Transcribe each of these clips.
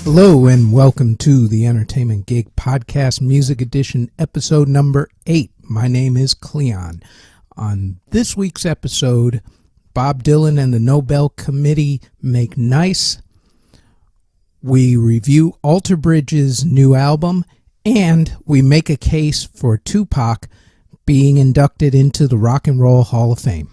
Hello and welcome to the Entertainment Gig Podcast Music Edition, episode number 8. My name is Cleon. On this week's episode, Bob Dylan and the Nobel Committee make nice. We review Alter Bridge's new album, and we make a case for Tupac being inducted into the Rock and Roll Hall of Fame.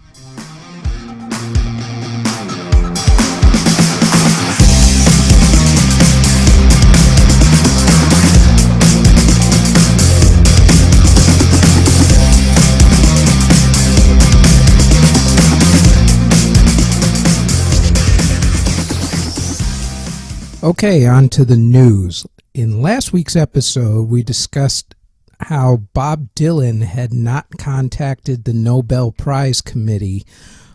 Okay, on to the news. In last week's episode, we discussed how Bob Dylan had not contacted the Nobel Prize Committee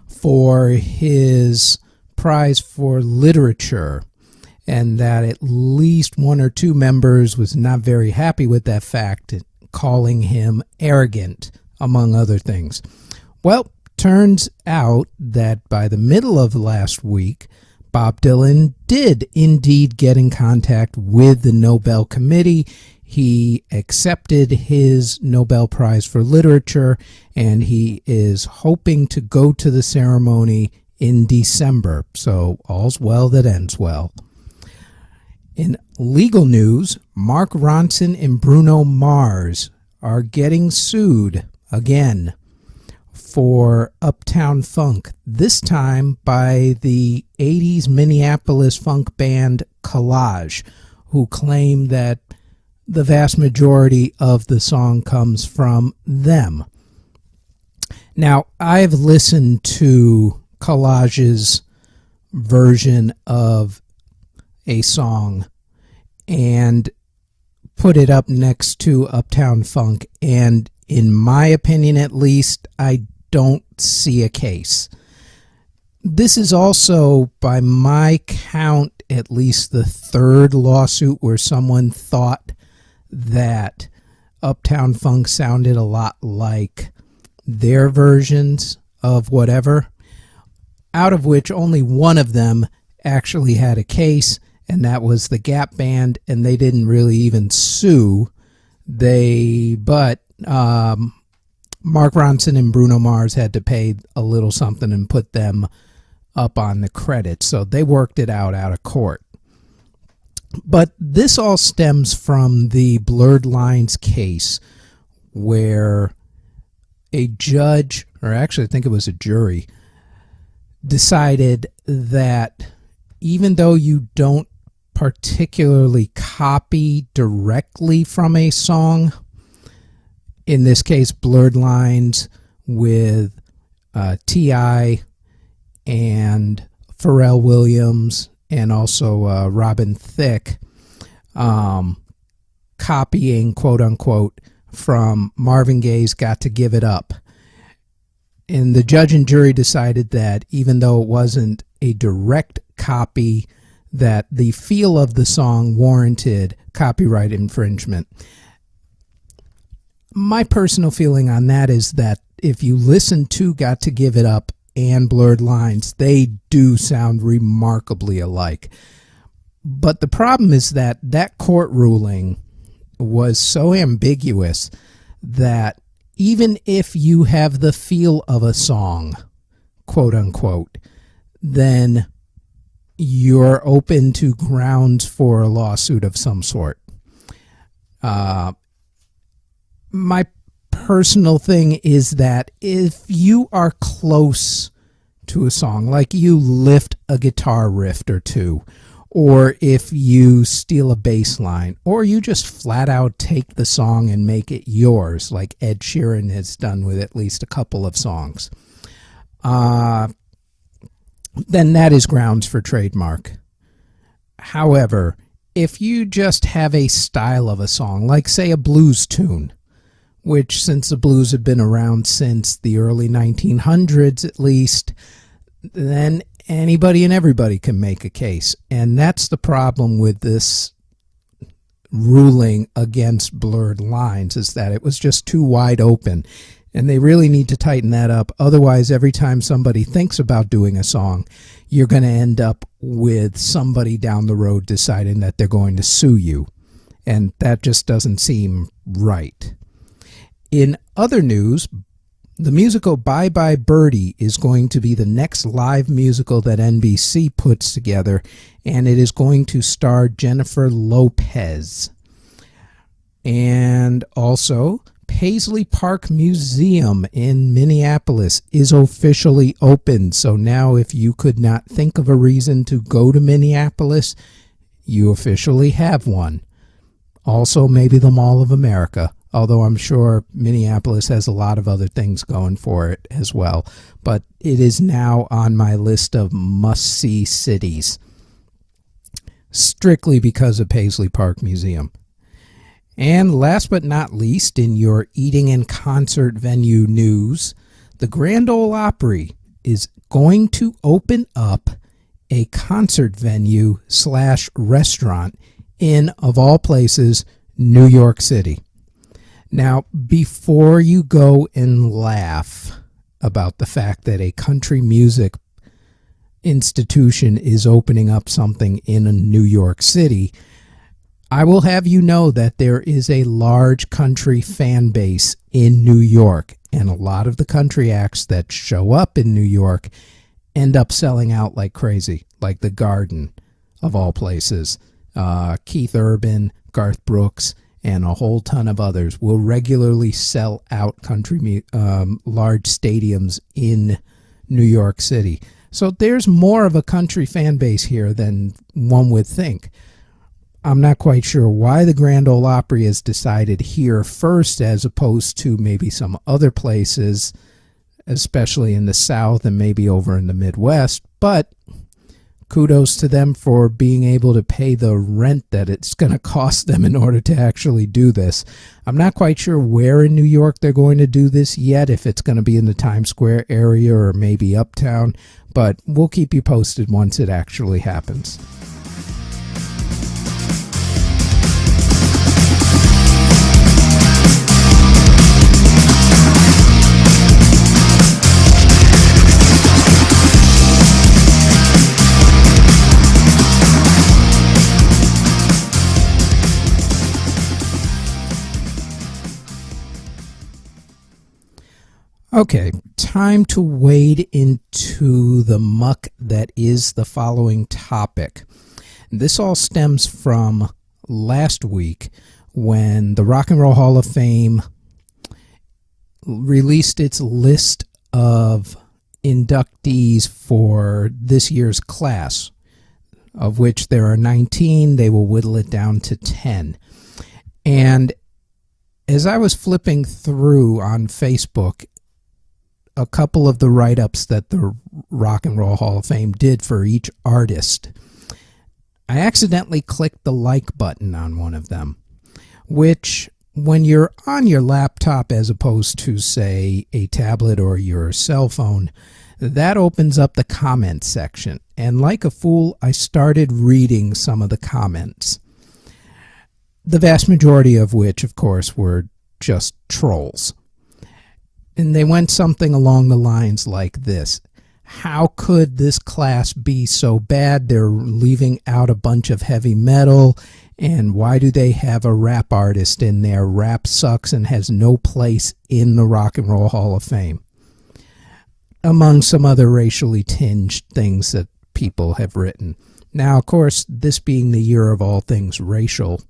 for his prize for literature, and that at least one or two members was not very happy with that fact, calling him arrogant, among other things. Well, turns out that by the middle of last week, Bob Dylan did indeed get in contact with the Nobel Committee. He accepted his Nobel Prize for Literature, and he is hoping to go to the ceremony in December. So all's well that ends well. In legal news, Mark Ronson and Bruno Mars are getting sued again for Uptown Funk, this time by the 80s Minneapolis funk band Collage, who claim that the vast majority of the song comes from them. Now, I've listened to Collage's version of a song and put it up next to Uptown Funk, and in my opinion at least, I don't see a case. This is also, by my count, at least the third lawsuit where someone thought that Uptown Funk sounded a lot like their versions of whatever, out of which only one of them actually had a case, and that was the Gap Band, and they didn't really even sue. Mark Ronson and Bruno Mars had to pay a little something and put them up on the credits, so they worked it out of court. But this all stems from the Blurred Lines case, where a judge, or actually I think it was a jury, decided that even though you don't particularly copy directly from a song, in this case Blurred Lines with T.I. and Pharrell Williams and also Robin Thicke, copying, quote-unquote, from Marvin Gaye's Got to Give It Up. And the judge and jury decided that even though it wasn't a direct copy, that the feel of the song warranted copyright infringement. My personal feeling on that is that if you listen to Got to Give It Up and Blurred Lines, they do sound remarkably alike. But the problem is that that court ruling was so ambiguous that even if you have the feel of a song, quote unquote, then you're open to grounds for a lawsuit of some sort. My personal thing is that if you are close to a song, like you lift a guitar riff or two, or if you steal a bass line, or you just flat out take the song and make it yours, like Ed Sheeran has done with at least a couple of songs, then that is grounds for trademark. However, if you just have a style of a song, like say a blues tune, which since the blues have been around since the early 1900s at least, then anybody and everybody can make a case. And that's the problem with this ruling against Blurred Lines, is that it was just too wide open. And they really need to tighten that up. Otherwise, every time somebody thinks about doing a song, you're going to end up with somebody down the road deciding that they're going to sue you. And that just doesn't seem right. In other news, the musical Bye Bye Birdie is going to be the next live musical that NBC puts together, and it is going to star Jennifer Lopez. And also, Paisley Park Museum in Minneapolis is officially open. So now if you could not think of a reason to go to Minneapolis, you officially have one. Also, maybe the Mall of America, although I'm sure Minneapolis has a lot of other things going for it as well. But it is now on my list of must-see cities, strictly because of Paisley Park Museum. And last but not least, in your eating and concert venue news, the Grand Ole Opry is going to open up a concert venue / restaurant in, of all places, New York City. Now, before you go and laugh about the fact that a country music institution is opening up something in New York City, I will have you know that there is a large country fan base in New York, and a lot of the country acts that show up in New York end up selling out like crazy, like the Garden, of all places. Keith Urban, Garth Brooks, and a whole ton of others will regularly sell out large stadiums in New York City. So there's more of a country fan base here than one would think. I'm not quite sure why the Grand Ole Opry has decided here first as opposed to maybe some other places, especially in the South and maybe over in the Midwest, but kudos to them for being able to pay the rent that it's going to cost them in order to actually do this. I'm not quite sure where in New York they're going to do this yet, if it's going to be in the Times Square area or maybe uptown, but we'll keep you posted once it actually happens. Okay, time to wade into the muck that is the following topic. This all stems from last week when the Rock and Roll Hall of Fame released its list of inductees for this year's class, of which there are 19. They will whittle it down to 10. And as I was flipping through on Facebook, a couple of the write-ups that the Rock and Roll Hall of Fame did for each artist, I accidentally clicked the like button on one of them, which when you're on your laptop as opposed to, say, a tablet or your cell phone, that opens up the comments section. And like a fool, I started reading some of the comments, the vast majority of which, of course, were just trolls. And they went something along the lines like this: how could this class be so bad? They're leaving out a bunch of heavy metal, and why do they have a rap artist in there? Rap sucks and has no place in the Rock and Roll Hall of Fame. Among some other racially tinged things that people have written. Now, of course, this being the year of all things racial,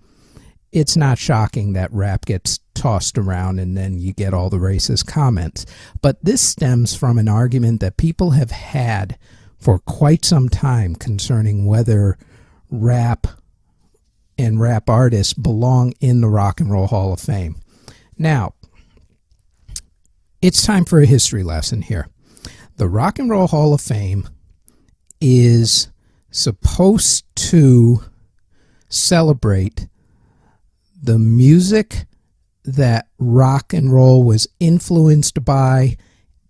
it's not shocking that rap gets tossed around and then you get all the racist comments. But this stems from an argument that people have had for quite some time concerning whether rap and rap artists belong in the Rock and Roll Hall of Fame. Now, it's time for a history lesson here. The Rock and Roll Hall of Fame is supposed to celebrate the music that rock and roll was influenced by,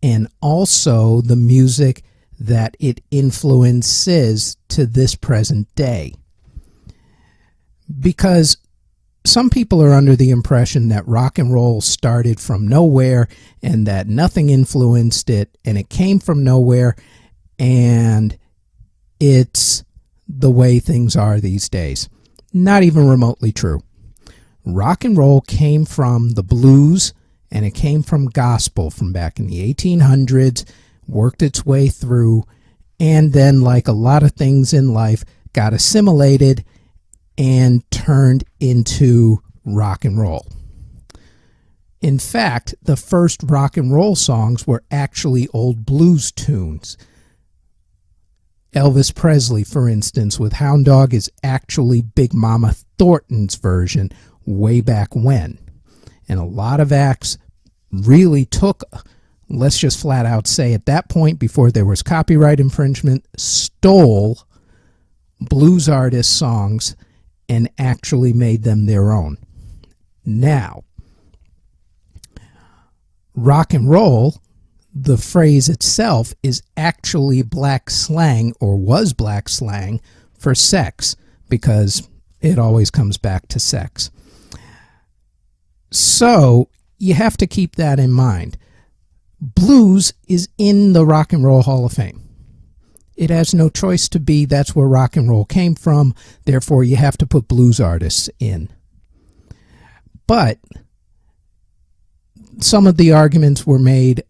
and also the music that it influences to this present day. Because some people are under the impression that rock and roll started from nowhere and that nothing influenced it and it came from nowhere and it's the way things are these days. Not even remotely true. Rock and roll came from the blues and it came from gospel from back in the 1800s, worked its way through, and then, like a lot of things in life, got assimilated and turned into rock and roll. In fact, the first rock and roll songs were actually old blues tunes. Elvis Presley, for instance, with Hound Dog is actually Big Mama Thornton's version way back when. And a lot of acts really took, let's just flat out say at that point, before there was copyright infringement, stole blues artists' songs and actually made them their own. Now, rock and roll, the phrase itself, is actually black slang, or was black slang, for sex, because it always comes back to sex. So you have to keep that in mind. Blues is in the Rock and Roll Hall of Fame. It has no choice to be. That's where rock and roll came from. Therefore, you have to put blues artists in. But some of the arguments were made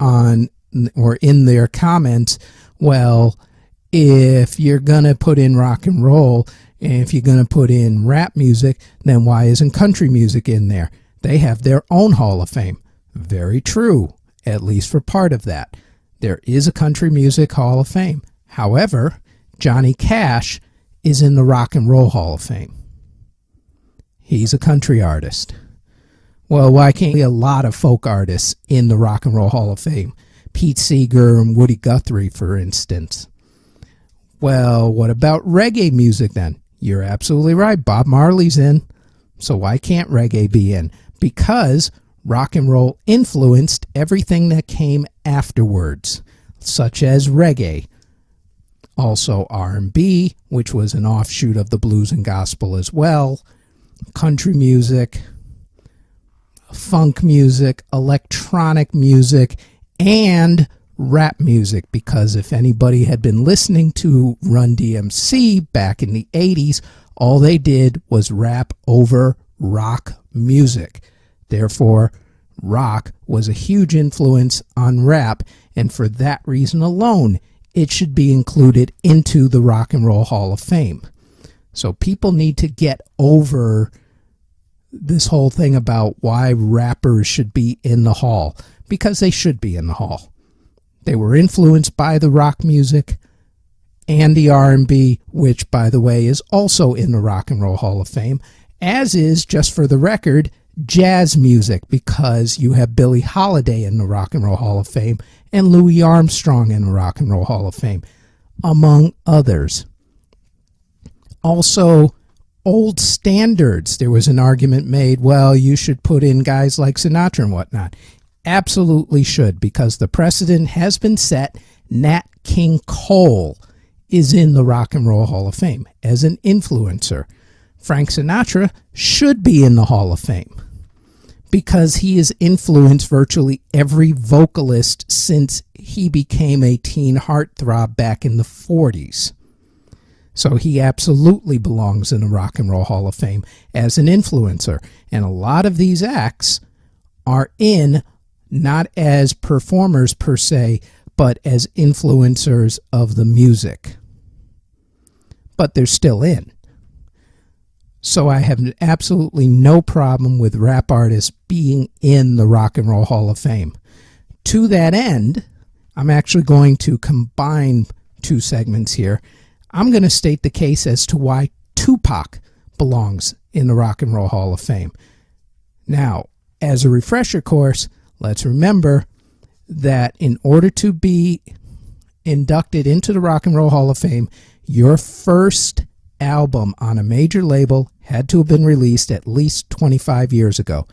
on, or in their comments, well, if you're going to put in rock and roll, and if you're going to put in rap music, then why isn't country music in there? They have their own Hall of Fame. Very true, at least for part of that. There is a Country Music Hall of Fame. However, Johnny Cash is in the Rock and Roll Hall of Fame. He's a country artist. Well, why can't a lot of folk artists in the Rock and Roll Hall of Fame? Pete Seeger and Woody Guthrie, for instance. Well, what about reggae music then? You're absolutely right. Bob Marley's in. So why can't reggae be in? Because rock and roll influenced everything that came afterwards, such as reggae. Also R&B, which was an offshoot of the blues and gospel as well. Country music, funk music, electronic music, and rap music. Because if anybody had been listening to Run DMC back in the 80s, all they did was rap over rock music. Therefore, rock was a huge influence on rap, and for that reason alone, it should be included into the Rock and Roll Hall of Fame. So people need to get over this whole thing about why rappers should be in the hall, because they should be in the hall. They were influenced by the rock music and the R&B, which, by the way, is also in the Rock and Roll Hall of Fame, as is, just for the record, jazz music, because you have Billie Holiday in the Rock and Roll Hall of Fame and Louis Armstrong in the Rock and Roll Hall of Fame, among others. Also, old standards. There was an argument made, well, you should put in guys like Sinatra and whatnot. Absolutely should, because the precedent has been set. Nat King Cole is in the Rock and Roll Hall of Fame as an influencer. Frank Sinatra should be in the Hall of Fame because he has influenced virtually every vocalist since he became a teen heartthrob back in the 40s. So he absolutely belongs in the Rock and Roll Hall of Fame as an influencer. And a lot of these acts are in not as performers per se, but as influencers of the music. But they're still in. So I have absolutely no problem with rap artists being in the Rock and Roll Hall of Fame. To that end, I'm actually going to combine two segments here. I'm going to state the case as to why Tupac belongs in the Rock and Roll Hall of Fame. Now, as a refresher course, let's remember that in order to be inducted into the Rock and Roll Hall of Fame, your first album on a major label had to have been released at least 25 years ago.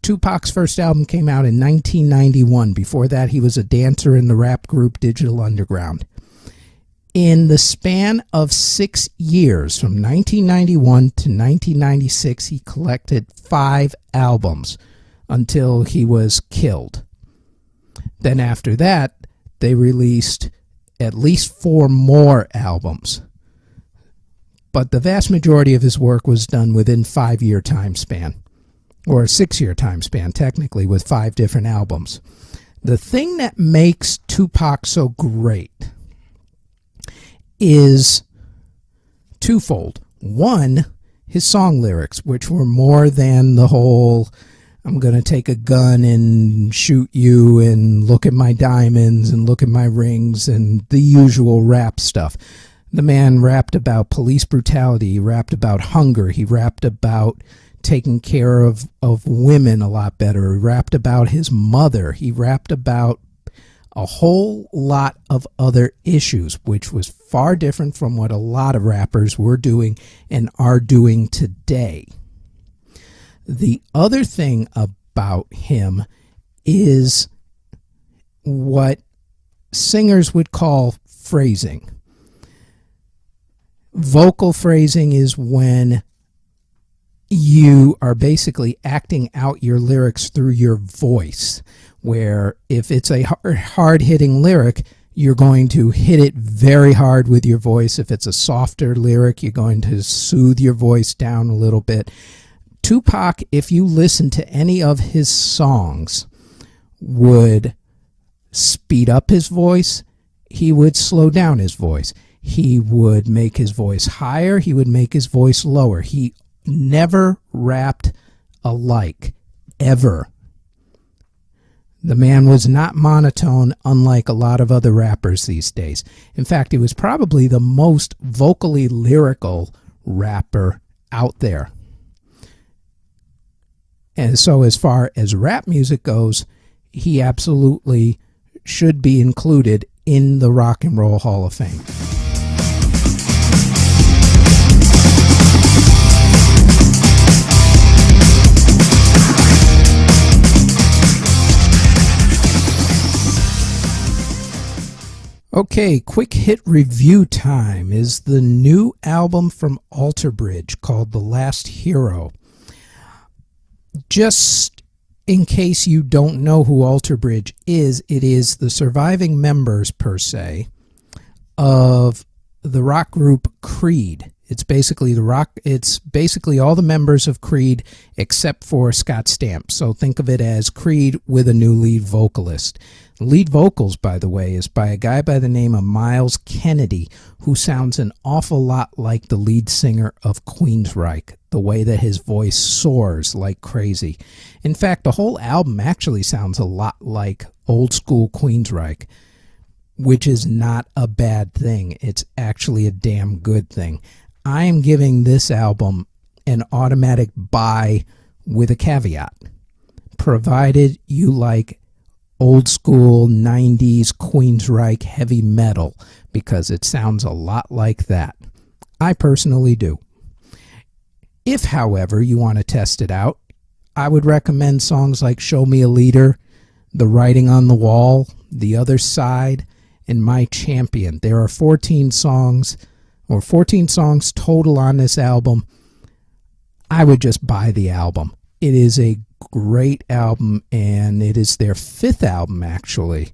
Tupac's first album came out in 1991. Before that, he was a dancer in the rap group Digital Underground. In the span of 6 years, from 1991 to 1996, he collected 5 albums until he was killed. Then after that, they released at least 4 more albums. But the vast majority of his work was done within 5-year time span, or a 6-year time span, technically, with 5 different albums. The thing that makes Tupac so great is twofold. One, his song lyrics, which were more than the whole, I'm going to take a gun and shoot you and look at my diamonds and look at my rings and the usual rap stuff. The man rapped about police brutality, he rapped about hunger, he rapped about taking care of women a lot better, he rapped about his mother, he rapped about a whole lot of other issues, which was far different from what a lot of rappers were doing and are doing today. The other thing about him is what singers would call phrasing. Vocal phrasing is when you are basically acting out your lyrics through your voice, where if it's a hard-hitting lyric, you're going to hit it very hard with your voice. If it's a softer lyric, you're going to soothe your voice down a little bit. Tupac, if you listen to any of his songs, would speed up his voice. He would slow down his voice. He would make his voice higher. He would make his voice lower. He never rapped alike, ever. The man was not monotone, unlike a lot of other rappers these days. In fact, he was probably the most vocally lyrical rapper out there. And so as far as rap music goes, he absolutely should be included in the Rock and Roll Hall of Fame. Okay, quick hit review time is the new album from Alter Bridge called The Last Hero. Just in case you don't know who Alter Bridge is, it is the surviving members, per se, of the rock group Creed. It's basically all the members of Creed except for Scott Stapp. So think of it as Creed with a new lead vocalist. The lead vocals, by the way, is by a guy by the name of Miles Kennedy, who sounds an awful lot like the lead singer of Queensryche, the way that his voice soars like crazy. In fact, the whole album actually sounds a lot like old school Queensryche, which is not a bad thing. It's actually a damn good thing. I am giving this album an automatic buy with a caveat, provided you like old school 90s Queensryche heavy metal, because it sounds a lot like that. I personally do. If, however, you want to test it out, I would recommend songs like Show Me a Leader, The Writing on the Wall, The Other Side, and My Champion. There are 14 songs total on this album. I would just buy the album. It is a great album, and it is their 5th album, actually.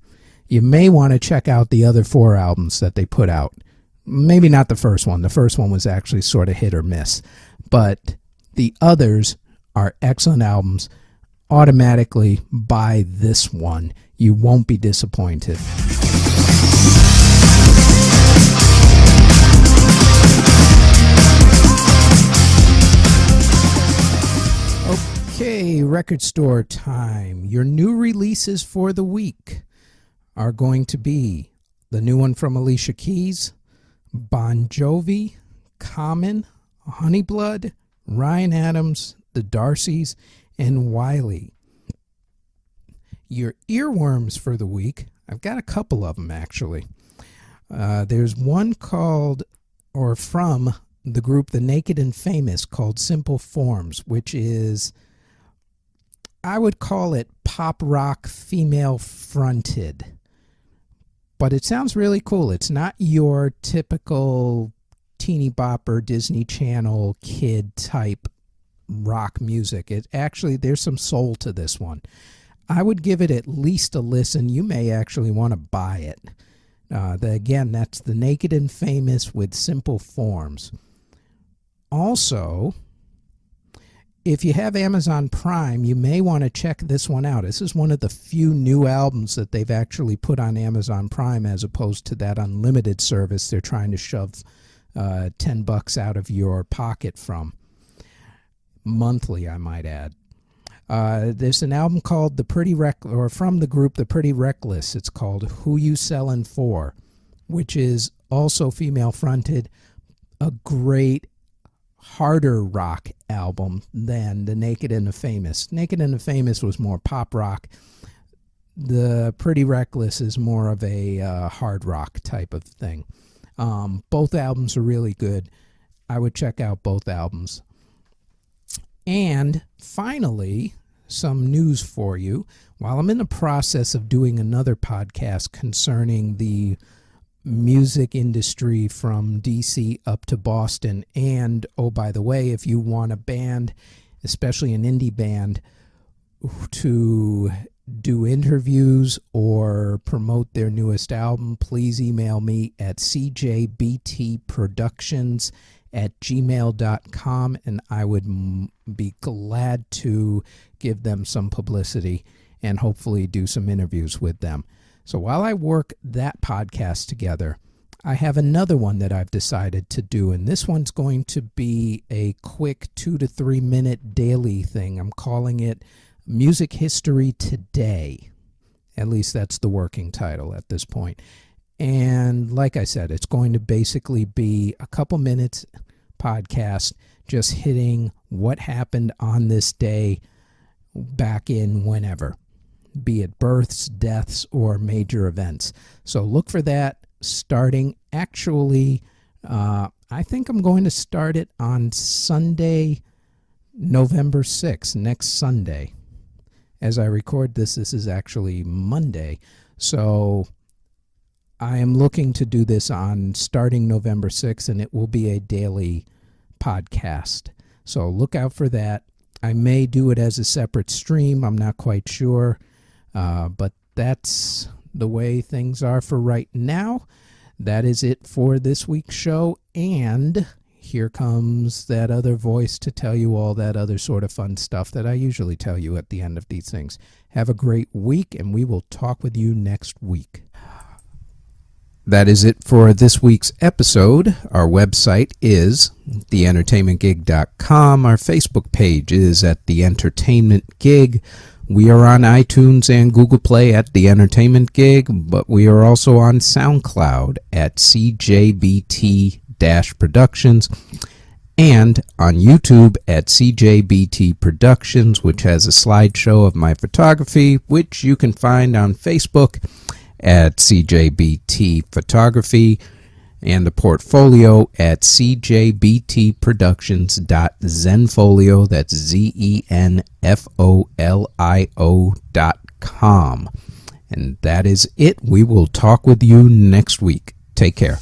You may want to check out the other 4 albums that they put out. Maybe not the first one. The first one was actually sort of hit or miss. But the others are excellent albums. Automatically buy this one. You won't be disappointed. Okay, record store time. Your new releases for the week are going to be the new one from Alicia Keys, Bon Jovi, Common, Honeyblood, Ryan Adams, The Darcys, and Wiley. Your earworms for the week, I've got a couple of them actually. There's one called, or from, the group The Naked and Famous, called Simple Forms, which is, I would call it pop rock female fronted, but it sounds really cool. It's not your typical teeny bopper Disney Channel kid type rock music. It actually, there's some soul to this one. I would give it at least a listen. You may actually want to buy it. Again, that's The Naked and Famous with Simple Forms. Also, if you have Amazon Prime, you may want to check this one out. This is one of the few new albums that they've actually put on Amazon Prime, as opposed to that unlimited service they're trying to shove $10 out of your pocket from. Monthly, I might add. There's an album called from the group The Pretty Reckless. It's called Who You Sellin' For, which is also female fronted. A great, harder rock album than The Naked and the Famous. Naked and the Famous was more pop rock. The Pretty Reckless is more of a hard rock type of thing. Both albums are really good. I would check out both albums. And finally, some news for you. While I'm in the process of doing another podcast concerning the music industry from DC up to Boston, and oh, by the way, if you want a band, especially an indie band, to do interviews or promote their newest album, please email me at cjbtproductions@gmail.com, and I would be glad to give them some publicity and hopefully do some interviews with them. So while I work that podcast together, I have another one that I've decided to do, and this one's going to be a quick 2 to 3 minute daily thing. I'm calling it Music History Today. At least that's the working title at this point. And like I said, it's going to basically be a couple minutes podcast just hitting what happened on this day back in whenever, be it births, deaths, or major events. So look for that starting actually, I think I'm going to start it on Sunday, November 6th, next Sunday. As I record this is actually Monday. So I am looking to do this on starting November 6th, and it will be a daily podcast. So look out for that. I may do it as a separate stream. I'm not quite sure. But that's the way things are for right now. That is it for this week's show. And here comes that other voice to tell you all that other sort of fun stuff that I usually tell you at the end of these things. Have a great week, and we will talk with you next week. That is it for this week's episode. Our website is theentertainmentgig.com. Our Facebook page is at The Entertainment Gig. We are on iTunes and Google Play at The Entertainment Gig, but we are also on SoundCloud at CJBT-Productions and on YouTube at CJBT Productions, which has a slideshow of my photography, which you can find on Facebook at CJBT Photography, and the portfolio at cjbtproductions.zenfolio, that's zenfolio.com. And that is it. We will talk with you next week. Take care.